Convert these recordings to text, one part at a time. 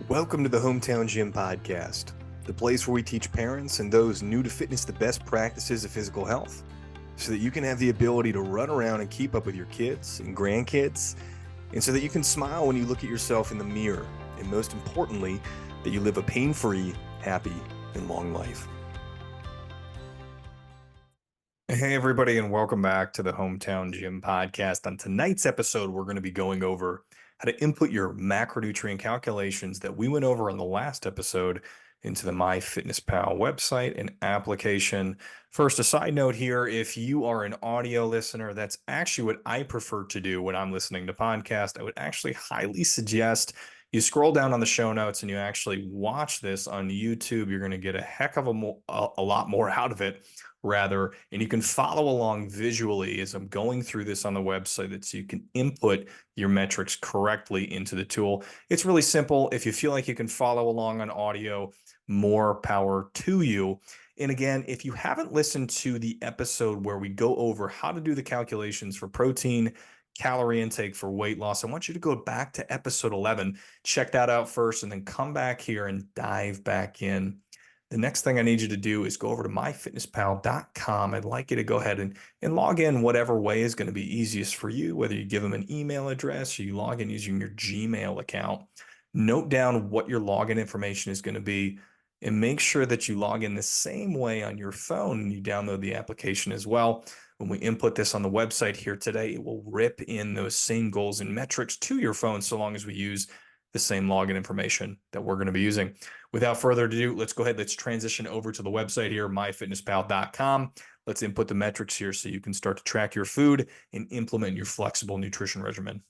Welcome to the Hometown Gym Podcast, the place where we teach parents and those new to fitness the best practices of physical health so that you can have the ability to run around and keep up with your kids and grandkids, and so that you can smile when you look at yourself in the mirror, and most importantly, that you live a pain-free, happy, and long life. Hey, everybody, and welcome back to the Hometown Gym Podcast. On tonight's episode, we're going to be going over how to input your macronutrient calculations that we went over in the last episode into the MyFitnessPal website and application. First, a side note here, if you are an audio listener, that's actually what I prefer to do when I'm listening to podcasts. I would actually highly suggest you scroll down on the show notes and you actually watch this on YouTube. You're going to get a heck of a lot more out of it, rather, and you can follow along visually as I'm going through this on the website so you can input your metrics correctly into the tool. It's really simple. If you feel like you can follow along on audio, more power to you. And again, if you haven't listened to the episode where we go over how to do the calculations for protein, calorie intake for weight loss, I want you to go back to episode 11, check that out first, and then come back here and dive back in. The next thing I need you to do is go over to myfitnesspal.com. I'd like you to go ahead and log in whatever way is going to be easiest for you, whether you give them an email address or you log in using your Gmail account. Note down what your login information is going to be and make sure that you log in the same way on your phone and you download the application as well. When we input this on the website here today, it will rip in those same goals and metrics to your phone so long as we use the same login information that we're going to be using. Without further ado, let's go ahead. Let's transition over to the website here, myfitnesspal.com. Let's input the metrics here so you can start to track your food and implement your flexible nutrition regimen.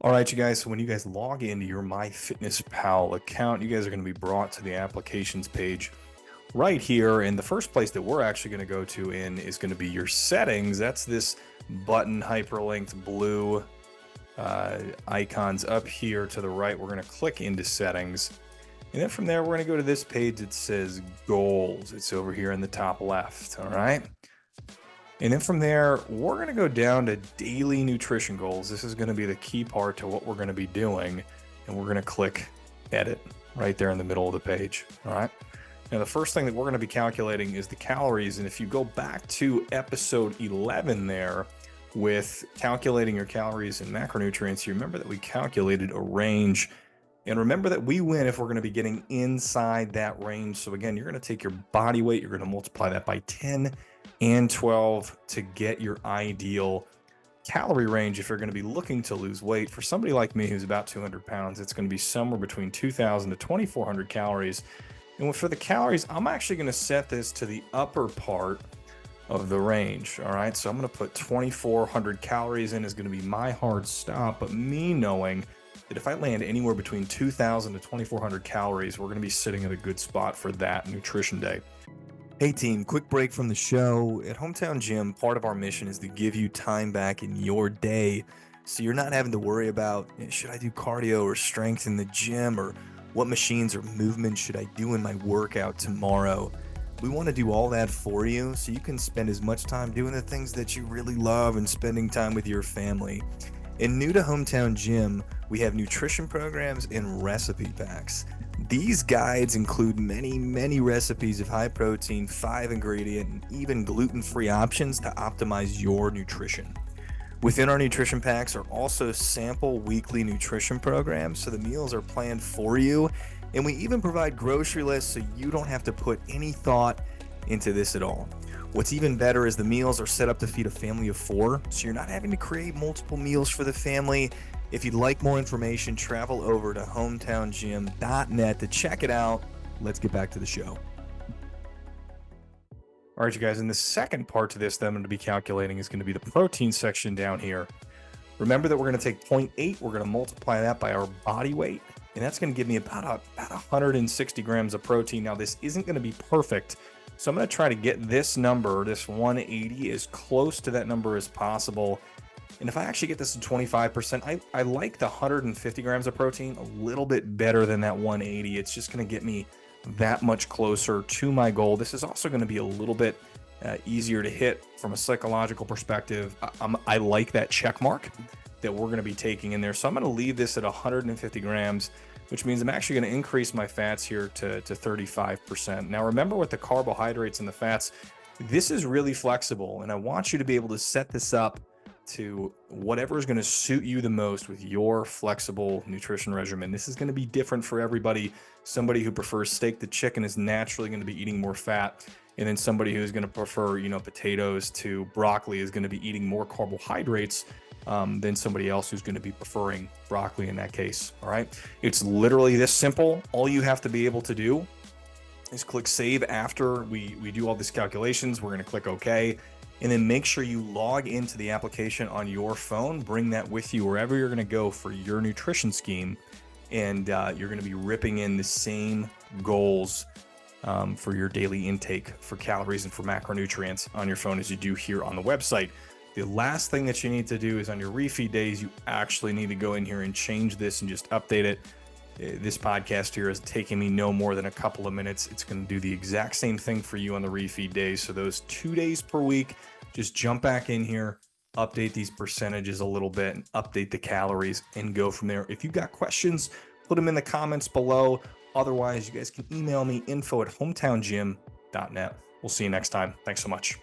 All right, you guys, so when you guys log into your MyFitnessPal account, you guys are going to be brought to the applications page right here. And the first place that we're actually going to go to is going to be your settings. That's this button, hyperlinked blue icons up here to the right. We're going to click into settings. And then from there, we're going to go to this page that says goals. It's over here in the top left. All right. And then from there, we're going to go down to daily nutrition goals. This is going to be the key part to what we're going to be doing. And we're going to click edit right there in the middle of the page. All right. Now, the first thing that we're going to be calculating is the calories. And if you go back to episode 11 there with calculating your calories and macronutrients, you remember that we calculated a range. And remember that we win if we're going to be getting inside that range. So again, you're going to take your body weight, you're going to multiply that by 10 and 12 to get your ideal calorie range if you're going to be looking to lose weight. For somebody like me who's about 200 pounds, it's going to be somewhere between 2,000 to 2,400 calories. And for the calories, I'm actually going to set this to the upper part of the range. All right, so I'm going to put 2,400 calories in is going to be my hard stop, but me knowing that if I land anywhere between 2,000 to 2,400 calories, we're going to be sitting at a good spot for that nutrition day. Hey team, quick break from the show. At Hometown Gym, part of our mission is to give you time back in your day so you're not having to worry about, should I do cardio or strength in the gym, or what machines or movements should I do in my workout tomorrow? We want to do all that for you so you can spend as much time doing the things that you really love and spending time with your family. And new to Hometown Gym, we have nutrition programs and recipe packs. These guides include many recipes of high protein, 5 ingredient, and even gluten-free options to optimize your nutrition. Within our nutrition packs are also sample weekly nutrition programs, so the meals are planned for you. And we even provide grocery lists so you don't have to put any thought into this at all. What's even better is the meals are set up to feed a family of 4, so you're not having to create multiple meals for the family. If you'd like more information, travel over to hometownGym.net to check it out. Let's get back to the show. All right, you guys, in the second part to this that I'm going to be calculating is going to be the protein section down here. Remember that we're going to take 0.8, we're going to multiply that by our body weight, and that's going to give me about 160 grams of protein. Now, this isn't going to be perfect, so I'm going to try to get this number, this 180, as close to that number as possible. And if I actually get this to 25%, I like the 150 grams of protein a little bit better than that 180. It's just going to get me that much closer to my goal. This is also going to be a little bit easier to hit from a psychological perspective. I like that check mark that we're going to be taking in there. So I'm going to leave this at 150 grams, which means I'm actually going to increase my fats here to 35%. Now, remember with the carbohydrates and the fats, this is really flexible, and I want you to be able to set this up to whatever is going to suit you the most with your flexible nutrition regimen. This is going to be different for everybody. Somebody who prefers steak to chicken is naturally going to be eating more fat. And then somebody who's going to prefer, potatoes to broccoli is going to be eating more carbohydrates than somebody else who's going to be preferring broccoli in that case. All right. It's literally this simple. All you have to be able to do is click save after we do all these calculations. We're going to click OK. And then make sure you log into the application on your phone. Bring that with you wherever you're going to go for your nutrition scheme. And you're going to be ripping in the same goals for your daily intake for calories and for macronutrients on your phone as you do here on the website. The last thing that you need to do is on your refeed days, you actually need to go in here and change this and just update it. This podcast here is taking me no more than a couple of minutes. It's going to do the exact same thing for you on the refeed days. So those 2 days per week, just jump back in here, update these percentages a little bit, and update the calories and go from there. If you've got questions, put them in the comments below. Otherwise, you guys can email me info@hometowngym.net. We'll see you next time. Thanks so much.